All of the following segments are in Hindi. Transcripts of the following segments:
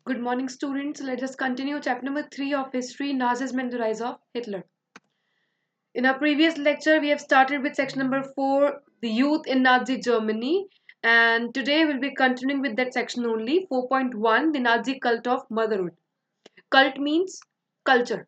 Good morning, students. Let us continue chapter number 3 of history, Nazism and the rise of Hitler. In our previous lecture, we have started with section number 4, the youth in Nazi Germany. And today we'll be continuing with that section only, 4.1, the Nazi cult of motherhood. Cult means culture.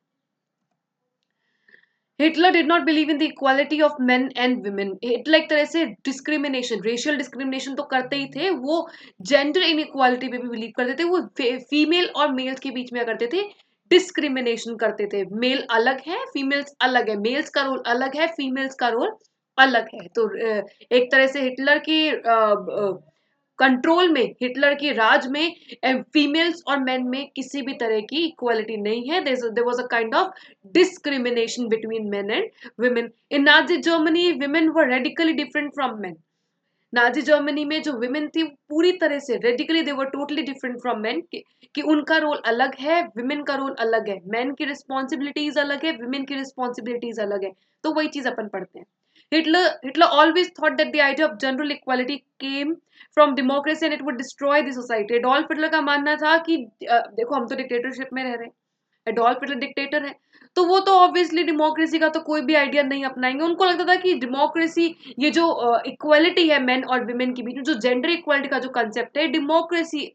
Hitler did not believe in the equality of main and women. Hitler एक तरह से डिस्क्रिमिनेशन, रेशियल डिस्क्रिमिनेशन तो करते ही थे, वो जेंडर इनइक्वालिटी पे भी बिलीव करते थे। वो फीमेल और मेल्स के बीच में क्या करते थे, डिस्क्रिमिनेशन करते थे। मेल अलग है, फीमेल्स अलग है, मेल्स का रोल अलग है, फीमेल्स का रोल अलग है। तो एक तरह से हिटलर की कंट्रोल में, हिटलर के राज में फीमेल्स और मेन में किसी भी तरह की इक्वालिटी नहीं है। There was a kind of discrimination between men and women. In Nazi Germany, women were radically different from men. Nazi Germany में जो विमेन थी पूरी तरह से radically they were totally different from main, कि उनका रोल अलग है, विमेन का रोल अलग है, मेन की रिस्पॉन्सिबिलिटीज अलग है, विमेन की रिस्पॉन्सिबिलिटीज अलग है। तो वही चीज अपन पढ़ते हैं। Hitler always thought that the idea of general equality came from democracy and it would destroy the society. Adolf Hitler का मानना था कि देखो हम तो डिक्टेटरशिप में रह रहे हैं, एडोल्फ हिटलर डिक्टेटर है, तो वो तो ऑब्वियसली डेमोक्रेसी का तो कोई भी आइडिया नहीं अपनाएंगे। उनको लगता था कि डेमोक्रेसी, ये जो इक्वालिटी है मेन और विमेन के बीच में, जो जेंडर इक्वालिटी का जो कंसेप्ट है, डेमोक्रेसी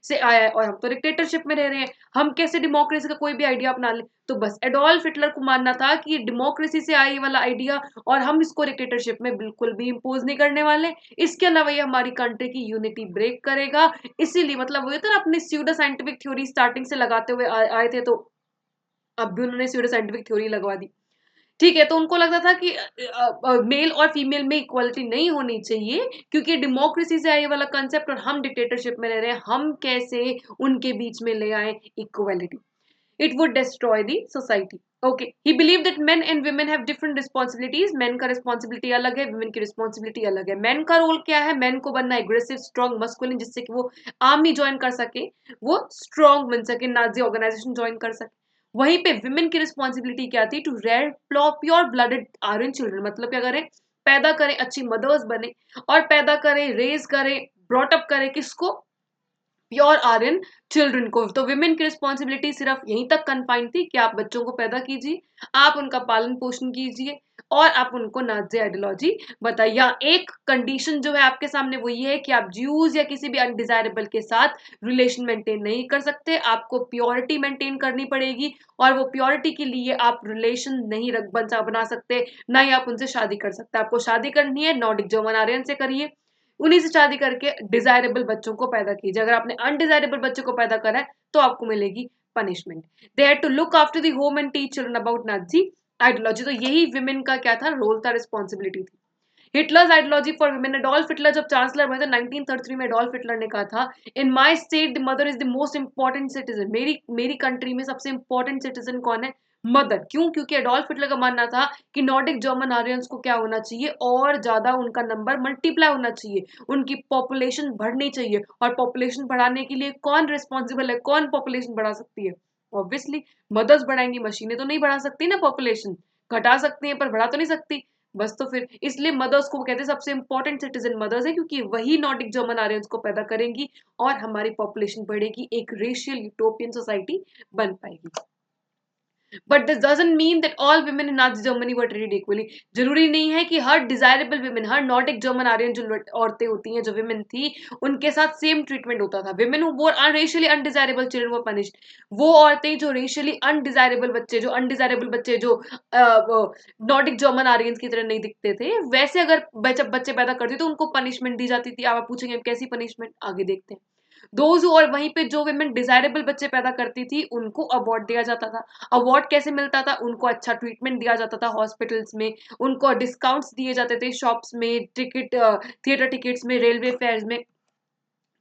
से आया है, और हम तो डिक्टेटरशिप में रह रहे हैं, हम कैसे डेमोक्रेसी का कोई भी आइडिया अपना लें। तो बस एडोल्फ हिटलर को मानना था कि डेमोक्रेसी से आए वाला आइडिया और हम इसको डिक्टेटरशिप में बिल्कुल भी इम्पोज नहीं करने वाले। इसके अलावा ये हमारी कंट्री की यूनिटी ब्रेक करेगा। इसीलिए मतलब वो तो अपनी स्यूडो साइंटिफिक थ्योरी स्टार्टिंग से लगाते हुए आए थे, तो अब भी उन्होंने स्यूडो साइंटिफिक थ्योरी लगवा दी। ठीक है, तो उनको लगता था कि मेल और फीमेल में इक्वालिटी नहीं होनी चाहिए, क्योंकि डेमोक्रेसी से आए वाला कंसेप्ट और हम डिक्टेटरशिप में रह रहे हैं, हम कैसे उनके बीच में ले आए equality. It would destroy the society. Okay, he believe that main and women have different responsibilities. Main का रिस्पॉन्सिबिलिटी अलग है, वुमेन की रिस्पॉन्सिबिलिटी अलग है। मेन का रोल क्या है, मेन को बनना एग्रेसिव, स्ट्रॉन्ग, मस्कुलिन, जिससे कि वो आर्मी ज्वाइन कर सके, वो स्ट्रॉन्ग बन सके, नाजी ऑर्गेनाइजेशन ज्वाइन कर सके। वहीं पे विमेन की रिस्पॉन्सिबिलिटी क्या थी, to rear pure blooded Aryan children, मतलब क्या करें, पैदा करें, अच्छी मदर्स बने और पैदा करें, रेज करें, ब्रॉटअप करें, किसको, प्योर आर्यन चिल्ड्रन को। तो विमेन की रिस्पॉन्सिबिलिटी सिर्फ यहीं तक कन्फाइंड थी कि आप बच्चों को पैदा कीजिए, आप उनका पालन पोषण कीजिए और आप उनको नाजी आइडियोलॉजी बताइए। या एक कंडीशन जो है आपके सामने वो ये है कि आप ज्यूज या किसी भी अनडिजायरेबल के साथ रिलेशन मेंटेन नहीं कर सकते, आपको प्योरिटी मेंटेन करनी पड़ेगी, और वो प्योरिटी के लिए आप रिलेशन नहीं बना सकते, ना ही आप उनसे शादी कर सकते। आपको शादी करनी है नॉर्डिक जर्मन आर्यन से करिए, उन्हीं से शादी करके डिजायरेबल बच्चों को पैदा कीजिए। अगर आपने अनडिजायरेबल बच्चों को पैदा करा है तो आपको मिलेगी punishment. They had to look after the home and teach children about Nazi ideology. तो यही विमेन का क्या था, रोल था, रिस्पॉन्सिबिलिटी थी। Hitler's ideology for women. Adolf Hitler जब चांसलर बने थे 1933 में, एडोल्फ हिटलर ने कहा था, in my state the mother is the most important citizen. मेरी मेरी कंट्री में सबसे इंपॉर्टेंट सिटीजन कौन है, मदर। क्यों, क्योंकि एडोल्फ हिटलर का मानना था कि नॉर्डिक जर्मन आर्यंस को क्या होना चाहिए, और ज्यादा उनका नंबर मल्टीप्लाई होना चाहिए, उनकी पॉपुलेशन बढ़नी चाहिए। और पॉपुलेशन बढ़ाने के लिए कौन रिस्पॉन्सिबल है, कौन पॉपुलेशन बढ़ा सकती है, ऑब्वियसली मदर्स बढ़ाएंगी। मशीनें तो नहीं बढ़ा सकती ना, पॉपुलेशन घटा सकती हैं पर बढ़ा तो नहीं सकती। बस तो फिर इसलिए मदर्स को वो कहते हैं सबसे इंपॉर्टेंट सिटीजन मदर्स है, क्योंकि वही नॉर्डिक जर्मन आर्यंस को पैदा करेंगी और हमारी पॉपुलेशन बढ़ेगी, एक रेशियल यूटोपियन सोसाइटी बन पाएगी। But this doesn't mean that all women in Nazi Germany were treated equally. जरूरी नहीं है कि हर डिजायरेबल वुमेन, हर नॉर्डिक जर्मन आर्यन जो औरतें होती हैं, जो वुमेन थी, उनके साथ सेम ट्रीटमेंट होता था। Women who bore racially undesirable children were punished. वो औरतें जो रेशियली अनडिजायरेबल बच्चे, जो नॉर्डिक जर्मन आर्यंस की तरह नहीं दिखते थे, वैसे अगर बच्चे पैदा करती तो उनको पनिशमेंट दी जाती थी। आप पूछेंगे कैसी पनिशमेंट, आगे देखते हैं। दोज, और वहीं पे जो women डिजायरेबल बच्चे पैदा करती थी उनको अवार्ड दिया जाता था। अवार्ड कैसे मिलता था, उनको अच्छा ट्रीटमेंट दिया जाता था हॉस्पिटल्स में, उनको डिस्काउंट्स दिए जाते थे शॉप्स में, थिएटर टिकट्स में, रेलवे फेयर्स में,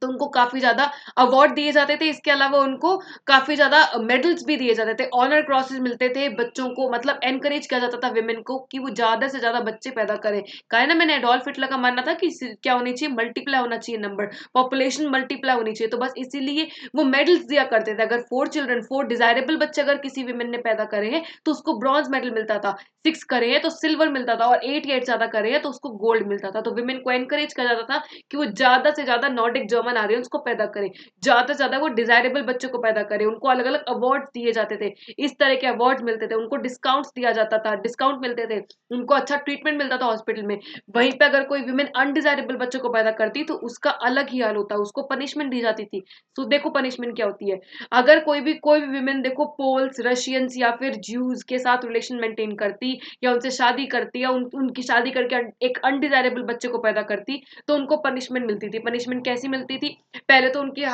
तो उनको काफी ज्यादा अवार्ड दिए जाते थे। इसके अलावा उनको काफी ज्यादा मेडल्स भी दिए जाते थे, ऑनर क्रॉसेस मिलते थे बच्चों को। मतलब एनकरेज किया जाता था विमेन को कि वो ज्यादा से ज्यादा बच्चे पैदा करें। कहा है ना मैंने, एडोल्फ हिटलर का मानना था कि क्या होनी चाहिए, मल्टीप्लाई होना चाहिए नंबर, पॉपुलेशन मल्टीप्लाई होनी चाहिए। तो बस इसीलिए वो मेडल्स दिया करते थे। अगर 4 डिजायरेबल बच्चे अगर किसी विमेन ने पैदा करे हैं तो उसको ब्रॉन्ज मेडल मिलता था, 6 करे हैं तो सिल्वर मिलता था, और 8 या 8 ज्यादा करे हैं तो उसको गोल्ड मिलता था। तो विमेन को एनकरेज किया जाता था कि वो ज्यादा से ज्यादा नॉर्डिक जर्मन आर्यंस को पैदा करे, ज्यादा से ज्यादा वो डिजायरेबल बच्चों को पैदा करे, उनको अलग अलग अवार्ड दिए जाते थे, इस तरह के अवार्ड मिलते थे, उनको डिस्काउंट्स दिया जाता था, डिस्काउंट मिलते थे, उनको अच्छा ट्रीटमेंट मिलता था हॉस्पिटल में। वहीं पे अगर कोई विमेन अनडिजायरेबल बच्चों को पैदा करती तो उसका अलग ही हाल होता, उसको पनिशमेंट दी जाती थी। तो देखो पनिशमेंट क्या होती है, अगर कोई भी विमेन देखो पोल्स, रशियंस या फिर ज्यूज के साथ रिलेशन मेंटेन करती या उनसे शादी करती या उनकी शादी करके एक अनडिजायरेबल बच्चे को पैदा करती तो उनको पनिशमेंट मिलती थी। पनिशमेंट कैसी मिलती थी, पहले तो उनकी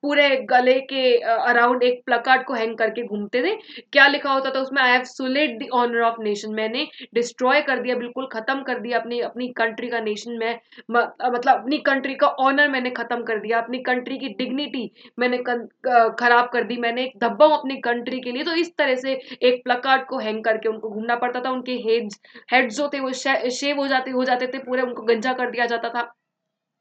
पूरे गले के अराउंड एक प्लकार्ड को हैंग करके घूमते थे। क्या लिखा होता था उसमें, I have sullied the honour of nation, मैंने डिस्ट्रॉय कर दिया, बिल्कुल खत्म कर दिया अपनी अपनी कंट्री का नेशन में, मतलब अपनी कंट्री का ऑनर मैंने खत्म कर दिया, अपनी कंट्री की डिग्निटी मैंने खराब कर दी, मैंने एक धब्बा हूं अपनी कंट्री के लिए। तो इस तरह से एक प्लकार्ड को हैंग करके उनको घूमना पड़ता था, उनके हेड्स जो थे वो शेव हो जाते थे पूरे, उनको गंजा कर दिया जाता था,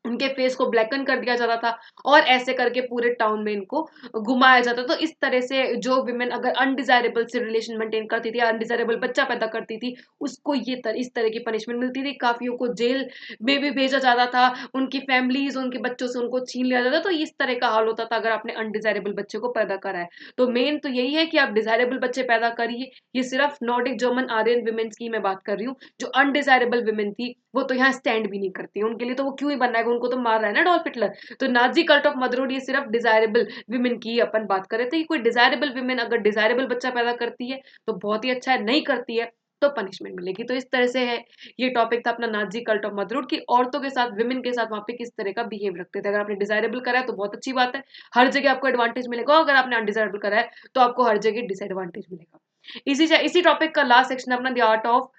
उनके फेस को ब्लैकन कर दिया जाता था और ऐसे करके पूरे टाउन में इनको घुमाया जाता। तो इस तरह से जो विमेन अगर अनडिजायरेबल से रिलेशन मेंटेन करती थी, अनडिजायरेबल बच्चा पैदा करती थी, उसको इस तरह की पनिशमेंट मिलती थी। काफियों को जेल में भी भेजा जाता था, उनकी फैमिलीज उनके बच्चों से उनको छीन लिया जाता। तो इस तरह का हाल होता था अगर आपने अनडिजायरेबल बच्चे को पैदा करा है। तो मेन तो यही है कि आप डिजायरेबल बच्चे पैदा करिए। ये सिर्फ नॉर्डिक जर्मन आर्यन विमेन्स की मैं बात कर रही हूँ। जो अनडिजायरेबल विमेन थी वो तो यहाँ स्टैंड भी नहीं करती, उनके लिए तो वो क्यों ही बनना है, उनको तो मार रहा है ना अडॉल्फ हिटलर। तो नाजी कल्ट ऑफ मदरहुड ये सिर्फ डिजायरेबल विमेन की अपन बात कर रहे थे कि कोई डिजायरेबल विमेन अगर डिजायरेबल बच्चा पैदा करती है तो बहुत ही अच्छा है, नहीं करती है तो पनिशमेंट मिलेगी। तो इस तरह से है, ये टॉपिक था अपना नाजी कल्ट ऑफ मदरहुड की औरतों के साथ, विमेन के साथ वहां पे किस तरह का बिहेव रखते थे। अगर आपने डिजायरेबल करा है तो बहुत अच्छी बात है, हर जगह आपको एडवांटेज मिलेगा, अगर आपने अनडिजायरेबल करा है तो आपको हर जगह डिसएडवांटेज मिलेगा। इसी टॉपिक का लास्ट सेक्शन अपना द आर्ट ऑफ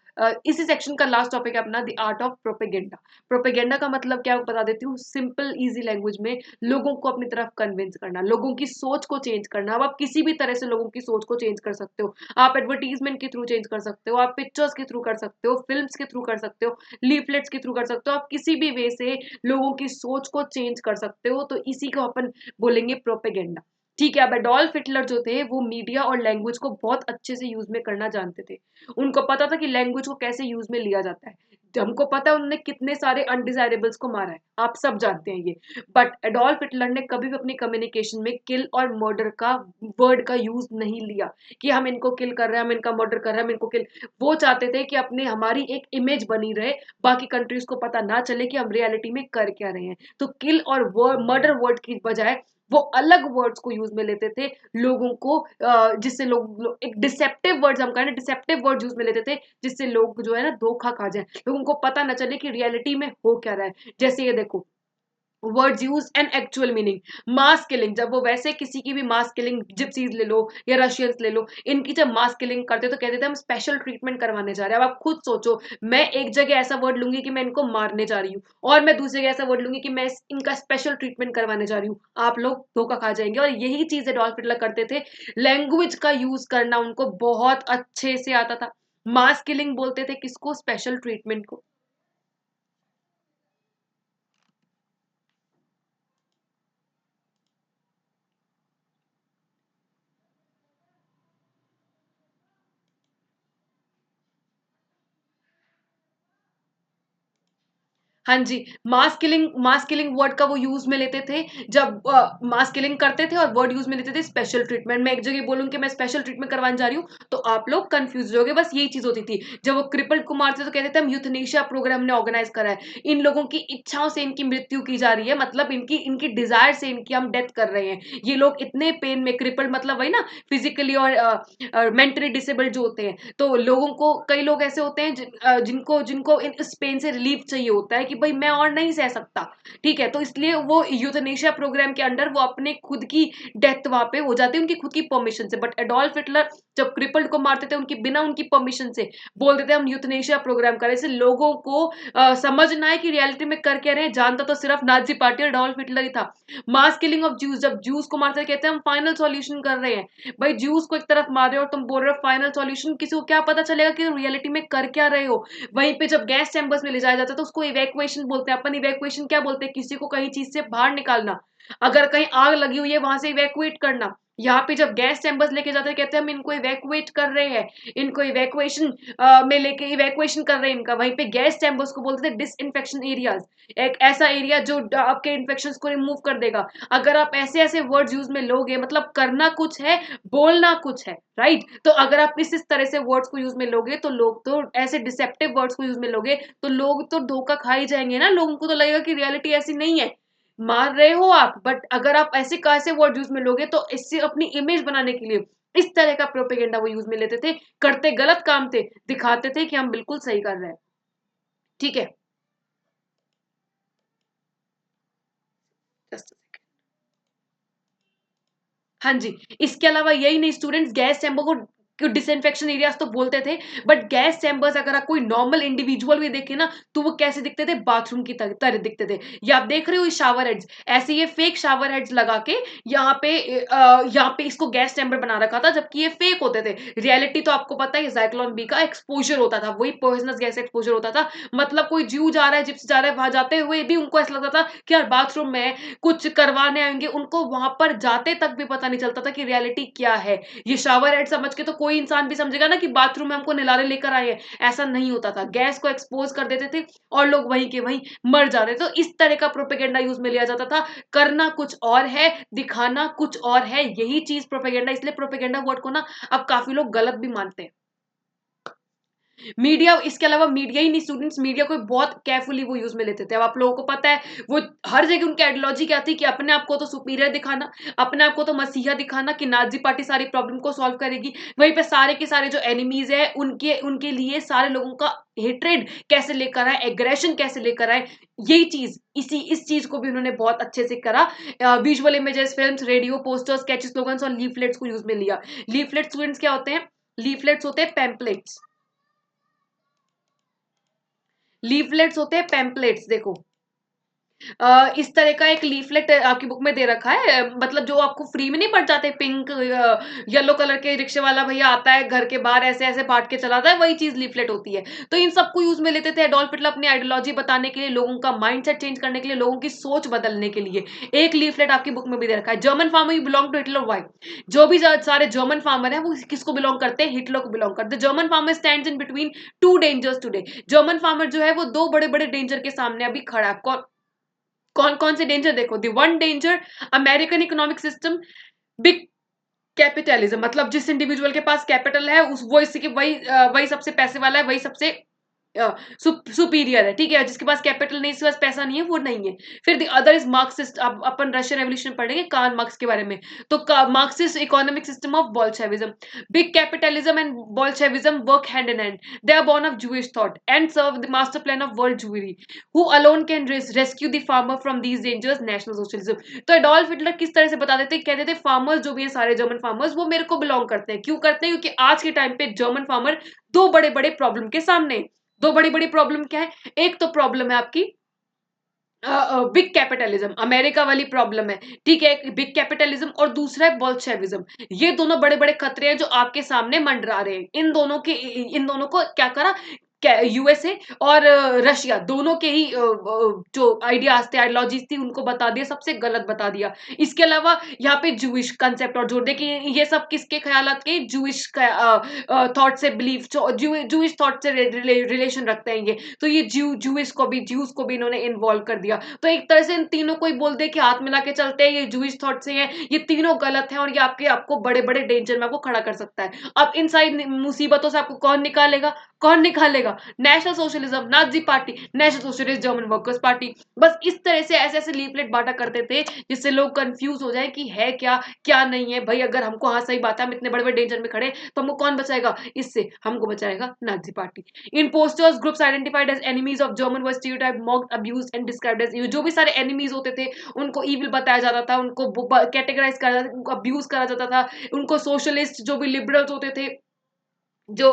इसी सेक्शन का लास्ट टॉपिक है अपना the art of propaganda. Propaganda का मतलब क्या बता देती हूँ, सिंपल इजी लैंग्वेज में लोगों को अपनी तरफ कन्विंस करना, लोगों की सोच को चेंज करना। अब आप किसी भी तरह से लोगों की सोच को चेंज कर सकते हो, आप एडवर्टीजमेंट के थ्रू चेंज कर सकते हो, आप पिक्चर्स के थ्रू कर सकते हो, फिल्म्स के थ्रू कर सकते हो, लीफलेट्स के थ्रू कर सकते हो, आप किसी भी वे से लोगों की सोच को चेंज कर सकते हो। तो इसी को अपन बोलेंगे प्रोपेगेंडा। ठीक है, अब एडोल्फ हिटलर जो थे वो मीडिया और लैंग्वेज को बहुत अच्छे से यूज में करना जानते थे, उनको पता था कि लैंग्वेज को कैसे यूज में लिया जाता है। हमको पता है उन्होंने कितने सारे अनडिजायरेबल्स को मारा है, आप सब जानते हैं ये। बट एडोल्फ हिटलर ने कभी भी अपनी कम्युनिकेशन में किल और मर्डर का वर्ड का यूज नहीं लिया कि हम इनको किल कर रहे हैं, हम इनका मर्डर कर रहे हैं, हम इनको किल। वो चाहते थे कि अपने हमारी एक इमेज बनी रहे, बाकी कंट्रीज को पता ना चले कि हम रियलिटी में कर क्या रहे हैं। तो किल और मर्डर वर्ड की बजाय वो अलग वर्ड्स को यूज में लेते थे, लोगों को जिससे एक डिसेप्टिव वर्ड्स, हम कहें डिसेप्टिव वर्ड यूज में लेते थे, जिससे लोग जो है ना धोखा खा जाए, लोगों को पता ना चले कि रियलिटी में हो क्या रहा है। जैसे ये देखो, words use and actual meaning, mass killing, जब वो वैसे किसी की भी मास किलिंग, जिप्सीज ले लो या रशियंस ले लो, इनकी जब मास किलिंग करते तो कहते थे हम स्पेशल ट्रीटमेंट करवाने जा रहे हैं। अब आप खुद सोचो, मैं एक जगह ऐसा वर्ड लूंगी कि मैं इनको मारने जा रही हूँ, और मैं दूसरी जगह ऐसा वर्ड लूंगी कि मैं इनका स्पेशल ट्रीटमेंट करवाने जा रही हूँ, आप लोग धोखा खा जाएंगे। और यही चीज एडोल्फ हिटलर करते थे, लैंग्वेज का यूज करना उनको बहुत अच्छे से आता था। मास किलिंग बोलते थे किसको, स्पेशल ट्रीटमेंट को। हाँ जी, मास किलिंग वर्ड का वो यूज में लेते थे जब मास किलिंग करते थे, और वर्ड यूज में लेते थे स्पेशल ट्रीटमेंट। मैं एक जगह बोलूँ कि मैं स्पेशल ट्रीटमेंट करवाने जा रही हूँ तो आप लोग कंफ्यूज हो गए, बस यही चीज होती थी। जब वो क्रिपल्ड को मारते तो कहते थे हम यूथनेशिया प्रोग्राम ने ऑर्गेनाइज करा है, इन लोगों की इच्छाओं से इनकी मृत्यु की जा रही है, मतलब इनकी इनकी डिजायर से इनकी हम डेथ कर रहे हैं। ये लोग इतने पेन में, क्रिपल्ड मतलब वही ना, फिजिकली और मेंटली डिसेबल्ड जो होते हैं, तो लोगों को, कई लोग ऐसे होते हैं जिनको जिनको इस पेन से रिलीफ चाहिए होता है कि भाई मैं और नहीं सह सकता। ठीक है, तो इसलिए वो यूथनेशिया प्रोग्राम के अंडर वो अपने खुद की डेथ वहां पे हो जाती है उनकी खुद की परमिशन से। बट एडोल्फ हिटलर जब क्रिपल्ड को मारते थे उनकी बिना उनकी परमिशन से बोलते थे हम यूथनेशिया प्रोग्राम करें, इससे लोगों को समझना है कि रियलिटी में कर क्या रहे हैं। जानता तो सिर्फ नाजी पार्टी और एडोल्फ हिटलर ही था। मास किलिंग ऑफ ज्यूज, जब ज्यूज को मारते थे कहते हैं हम फाइनल सॉल्यूशन कर रहे हैं। भाई ज्यूज को एक तरफ मार रहे हो और तुम बोल रहे हो फाइनल सॉल्यूशन, किसी को क्या पता चलेगा कि रियलिटी में कर क्या रहे हो। वहीं पे जब गैस चैम्बर्स में ले जाया जाता है तो उसको इवैक्यूएशन बोलते हैं। अपन इवैक्यूएशन क्या बोलते हैं, किसी को कहीं चीज से बाहर निकालना। अगर कहीं आग लगी हुई है वहां से इवैक्यूएट करना, यहाँ पे जब गैस चैम्बर्स लेके जाते हैं, कहते हैं हम इनको इवैक्यूएट कर रहे हैं, इनको इवैक्यूएशन में लेके इवैक्यूएशन कर रहे हैं इनका। वहीं पे गैस चैम्बर्स को बोलते थे डिसइंफेक्शन एरियाज, एक ऐसा एरिया जो आपके इन्फेक्शन को रिमूव कर देगा। अगर आप ऐसे ऐसे वर्ड्स यूज में लोगे, मतलब करना कुछ है, बोलना कुछ है, राइट? तो अगर आप इस तरह से वर्ड्स को यूज में लोगे, तो लोग तो ऐसे डिसेप्टिव वर्ड्स को यूज में लोगे, तो लोग तो धोखा खा ही जाएंगे ना। लोगों को तो लगेगा कि रियलिटी ऐसी नहीं है, मार रहे हो आप, बट अगर आप ऐसे कैसे वर्ड यूज में लोगे, तो इससे अपनी इमेज बनाने के लिए इस तरह का प्रोपेगेंडा वो यूज में लेते थे। करते गलत काम थे, दिखाते थे कि हम बिल्कुल सही कर रहे हैं। ठीक है, Just a second. हाँ जी, इसके अलावा यही नहीं, स्टूडेंट्स गैस चैम्बर को डिसइंफेक्शन एरियाज तो बोलते थे, बट गैस चैम्बर्स अगर आप कोई नॉर्मल इंडिविजुअल भी देखे ना, तो वो कैसे दिखते थे? बाथरूम की तरह दिखते थे। ये आप देख रहे हो शावर हेड्स, ऐसे ये फेक शावर हेड्स लगा के यहाँ पे इसको गैस चैम्बर बना रखा था, जबकि ये फेक होते थे। रियलिटी तो आपको पता है, साइक्लोन बी का एक्सपोजर होता था, वही पॉइजनस गैस एक्सपोजर होता था। मतलब कोई जीव जा रहा है, जिप्स जा रहा है, वहां जाते हुए भी उनको ऐसा लगता था कि यार बाथरूम में कुछ करवाने आएंगे, उनको वहां पर जाते तक भी पता नहीं चलता था कि रियलिटी क्या है। ये शावर हेड समझ के तो कोई इंसान भी समझेगा ना कि बाथरूम में हमको नहलाने लेकर आए हैं, ऐसा नहीं होता था। गैस को एक्सपोज कर देते थे और लोग वहीं के वहीं मर जाते। तो इस तरह का प्रोपेगेंडा यूज में लिया जाता था। करना कुछ और है, दिखाना कुछ और है, यही चीज प्रोपेगेंडा। इसलिए प्रोपेगेंडा वर्ड को ना अब काफी लोग गलत भी मानते हैं। मीडिया, इसके अलावा मीडिया ही नहीं, स्टूडेंट्स मीडिया को बहुत केयरफुली वो यूज में लेते थे। अब आप लोगों को पता है, वो हर जगह उनकी आइडियोलॉजी क्या थी कि अपने आप को तो सुपीरियर दिखाना, अपने आप को तो मसीहा दिखाना, कि नाजी पार्टी सारी प्रॉब्लम को सॉल्व करेगी। वहीं पे सारे के सारे जो एनिमीज है, उनके उनके लिए सारे लोगों का हेट्रेड कैसे लेकर आए, एग्रेशन कैसे लेकर आए, यही चीज, इस चीज को भी उन्होंने बहुत अच्छे से करा। Visual images, films, radio, posters, sketch, slogans और लीफलेट्स को यूज में लिया। लीफलेट स्टूडेंट्स क्या होते हैं? लीफलेट्स होते हैं पैम्पलेट्स। लीफलेट्स होते हैं पैम्पलेट्स, देखो। इस तरह का एक लीफलेट आपकी बुक में दे रखा है, मतलब जो आपको फ्री में नहीं पड़ जाते, पिंक येलो कलर के रिक्शे वाला भैया आता है घर के बाहर, ऐसे ऐसे बांट के चलाता है, वही चीज लीफलेट होती है। तो इन सबको यूज में लेते थे एडोल्फ हिटलर अपनी आइडियोलॉजी बताने के लिए, लोगों का माइंडसेट चेंज करने के लिए, लोगों की सोच बदलने के लिए। एक लीफलेट आपकी बुक में भी दे रखा है, German farmer you belong to Hitler why. जो भी सारे जर्मन फार्मर है, वो किसको बिलोंग करते हैं? हिटलर को बिलोंग करते हैं। German farmer stands in between two dangers today. German farmer जो है वो दो बड़े बड़े डेंजर के सामने अभी खड़ा है। कौन कौन से डेंजर देखो? The one danger, American economic system, big capitalism, मतलब जिस इंडिविजुअल के पास कैपिटल है, उस वो इसी के वही सबसे पैसे वाला है, वही सबसे सुपीरियर है, ठीक है। जिसके पास कैपिटल नहीं, इसके पास पैसा नहीं है, वो नहीं है। फिर द अदर इज मार्क्सिस्ट। अब अपन रशियन रेवोल्यूशन पढ़ेंगे, कार्ल मार्क्स के बारे में। तो Marxist economic system of Bolshevism. Big capitalism and Bolshevism work hand in hand. They are born of Jewish thought and serve the master plan of world Jewry, who alone can rescue the farmer from these dangers, national socialism। तो एडोल्फ हिटलर किस तरह से बता देते, कहते थे फार्मर्स जो भी है, सारे जर्मन फार्मर्स, वो मेरे को बिलोंग करते हैं। क्यों करते हैं? क्योंकि आज के टाइम पे जर्मन फार्मर दो बड़े बड़े प्रॉब्लम के सामने। दो बड़ी बड़ी प्रॉब्लम क्या है? एक तो प्रॉब्लम है आपकी बिग कैपिटलिज्म, अमेरिका वाली प्रॉब्लम है, ठीक है, बिग कैपिटलिज्म, और दूसरा है बोल्शेविज्म। ये दोनों बड़े बड़े खतरे हैं जो आपके सामने मंडरा रहे हैं। इन दोनों को क्या करा? यूएसए और रशिया दोनों के ही जो आइडियाज थे, आइडियोलॉजीज थी, उनको बता दिया, सबसे गलत बता दिया। इसके अलावा यहाँ पे जूइश कंसेप्ट और जोड़ दे कि ये सब किसके ख्यालात के? जूइश थॉट से, बिलीफ, जूइश थॉट से रिलेशन रखते हैं ये। तो ये ज्यूज को भी इन्होंने इन्वॉल्व कर दिया। तो एक तरह से इन तीनों को ही बोल दे कि हाथ मिला के चलते हैं, ये जूइश थॉट से हैं, ये तीनों गलत हैं, और ये आपको बड़े बड़े डेंजर में आपको खड़ा कर सकता है। अब इन सारी मुसीबतों से आपको कौन निकालेगा? कौन निकालेगा? National socialism, Nazi party, national socialist German workers party. बस इस तरह से ऐसे ऐसे लीफलेट बांटा करते थे, जिससे लोग कंफ्यूज हो जाए कि है क्या, क्या नहीं है। भाई अगर हमको, हाँ सही बात है, हम इतने बड़े बड़े डेंजर में खड़े, तो हमको कौन बचाएगा? इससे हमको बचाएगा Nazi party. In posters, groups identified as enemies of German were stereotyped, mocked, abused and described as evil. जो भी सारे एनिमीज होते थे, उनको इविल बताया जाता था, उनको कैटेगराइज करा जाता था, उनको अब्यूज करा जाता था। उनको सोशलिस्ट, जो भी लिबरल्स होते थे, जो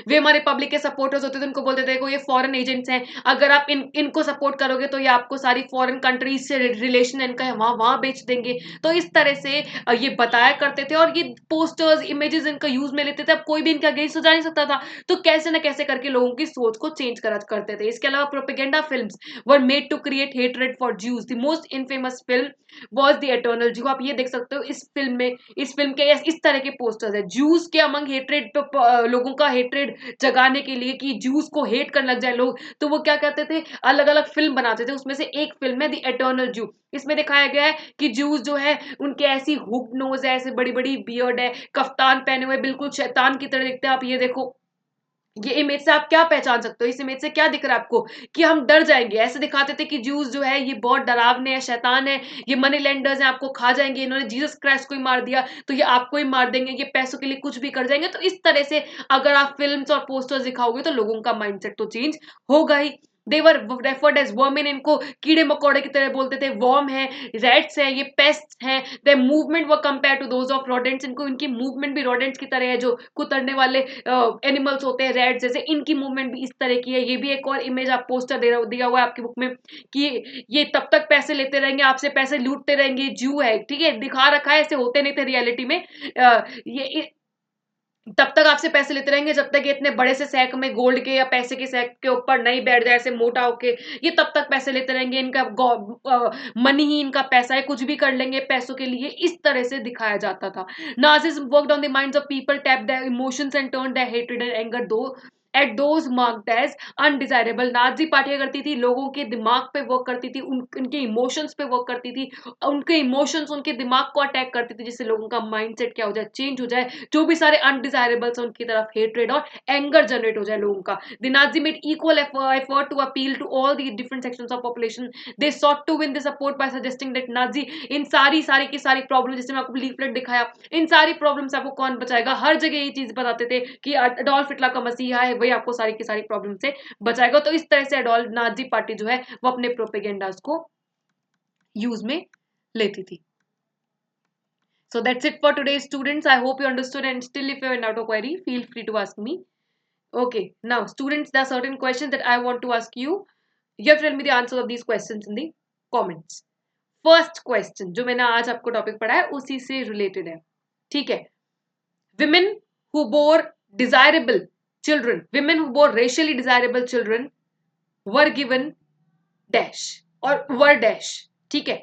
वे हमारे पब्लिक के सपोर्टर्स होते थे उनको बोलते थे को ये फॉरेन एजेंट्स हैं, अगर आप इनको सपोर्ट करोगे तो ये आपको सारी फॉरेन कंट्रीज से रिलेशन इनका है, वहां वहां बेच देंगे। तो इस तरह से ये बताया करते थे और ये पोस्टर्स इमेजेस इनका यूज में लेते थे। अब कोई भी इनके अगेंस्ट तो जा नहीं सकता था, तो कैसे ना कैसे करके लोगों की सोच को चेंज करा करते थे। इसके अलावा propaganda films were made to create hatred for Jews. The most infamous film was the eternal Jew. आप ये देख सकते हो इस फिल्म में, इस फिल्म के इस तरह के पोस्टर्स है जूस के अमंग हेट्रेड, लोगों का हेट्रेड जगाने के लिए कि जूस को हेट करने लग जाए लोग, तो वो क्या करते थे, अलग अलग फिल्म बनाते थे। उसमें से एक फिल्म है द एटर्नल जू। इसमें दिखाया गया है कि जूस जो है उनके ऐसी हुक नोज है, ऐसे बड़ी बड़ी बियर्ड है, कफ्तान पहने हुए बिल्कुल शैतान की तरह दिखते हैं। आप ये देखो, ये इमेज से आप क्या पहचान सकते हो, इस इमेज से क्या दिख रहा है आपको, कि हम डर जाएंगे। ऐसे दिखाते थे कि जूस जो है ये बहुत डरावने हैं, शैतान है, ये मनी लेंडर्स हैं, आपको खा जाएंगे, इन्होंने जीसस क्राइस्ट को ही मार दिया तो ये आपको ही मार देंगे, ये पैसों के लिए कुछ भी कर जाएंगे। तो इस तरह से अगर आप फिल्म्स और पोस्टर्स दिखाओगे तो लोगों का माइंडसेट तो चेंज होगा ही। देवर रेफर्ड एज वर्मिन, इनको कीड़े मकोड़े की तरह बोलते थे। वर्म है, रेड्स है, ये पेस्ट हैं। The movement were compare to those of rodents, इनको इनकी मूवमेंट भी रोडेंट्स की तरह है, जो कुतरने वाले एनिमल्स होते हैं रेड जैसे, इनकी मूवमेंट भी इस तरह की है। ये भी एक और इमेज आप पोस्टर दिया हुआ है आपकी बुक में कि ये तब तक पैसे लेते रहेंगे आपसे, पैसे लूटते रहेंगे, जू है, ठीक है, दिखा रखा है, ऐसे होते नहीं थे रियलिटी में। ये तब तक आपसे पैसे लेते रहेंगे जब तक ये इतने बड़े से सैक में गोल्ड के या पैसे के सैक के ऊपर नहीं बैठ जाए ऐसे मोटा होके, ये तब तक पैसे लेते रहेंगे, इनका मनी ही इनका पैसा है, कुछ भी कर लेंगे पैसों के लिए। इस तरह से दिखाया जाता था। Nazis worked on the minds of people, tap their emotions and turn their hatred and anger to at those marked as undesirable. Nazi पार्टियां करती थी, लोगों के दिमाग पे वर्क करती थी, उनके इमोशंस पे वर्क करती थी, उनके इमोशंस उनके दिमाग को अटैक करती थी, जिससे लोगों का माइंडसेट क्या हो जाए, चेंज हो जाए, जो भी सारे अनडिजायरेबल्स हैं उनकी तरफ हेट्रेड और एंगर जनरेट हो जाए लोगों का। The Nazi made equal effort to appeal to all the different sections of population. They sought to win the support by suggesting that Nazi इन सारी सारी की सारी प्रॉब्लम, जैसे मैं आपको लीफलेट दिखाया, इन सारी प्रॉब्लम से आपको कौन बचाएगा, हर जगह ये चीज बताते थे कि अडोल्फ हिटलर का मसीहा है, वही आपको सारी की सारी प्रॉब्लम से बचाएगा। तो इस तरह से अडोल्फ नाजी पार्टी जो है वो अपने प्रोपेगेंडास को यूज में लेती थी। So that's it for today, students. I hope you understood, and still if you have another query, feel free to ask me. Okay, now students, there are certain questions that I want to ask you. You have to tell me the answers of these questions in the comments. First question जो मैंने आज आपको टॉपिक पढ़ा है उसी से रिलेटेड है, ठीक है। Women who bore desirable children, women who bore racially desirable children were given dash or were dash, ठीक है।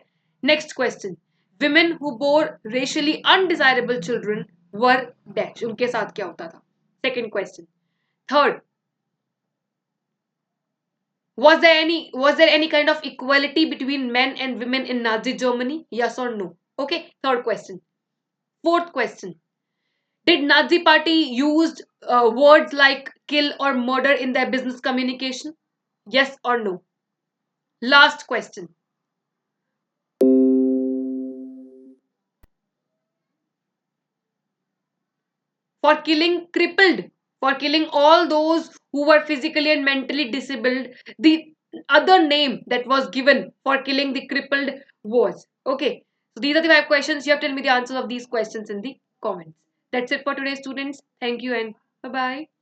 Next question, women who bore racially undesirable children were dash, उनके साथ क्या होता था। Second question. Third, was there any kind of equality between men and women in Nazi Germany? Yes or no? Okay, third question. Fourth question. Did Nazi party used words like kill or murder in their business communication? Yes or no? Last question. For killing crippled, for killing all those who were physically and mentally disabled, the other name that was given for killing the crippled was. Okay, so these are the 5 questions. You have to tell me the answers of these questions in the comments. That's it for today, students. Thank you and bye bye.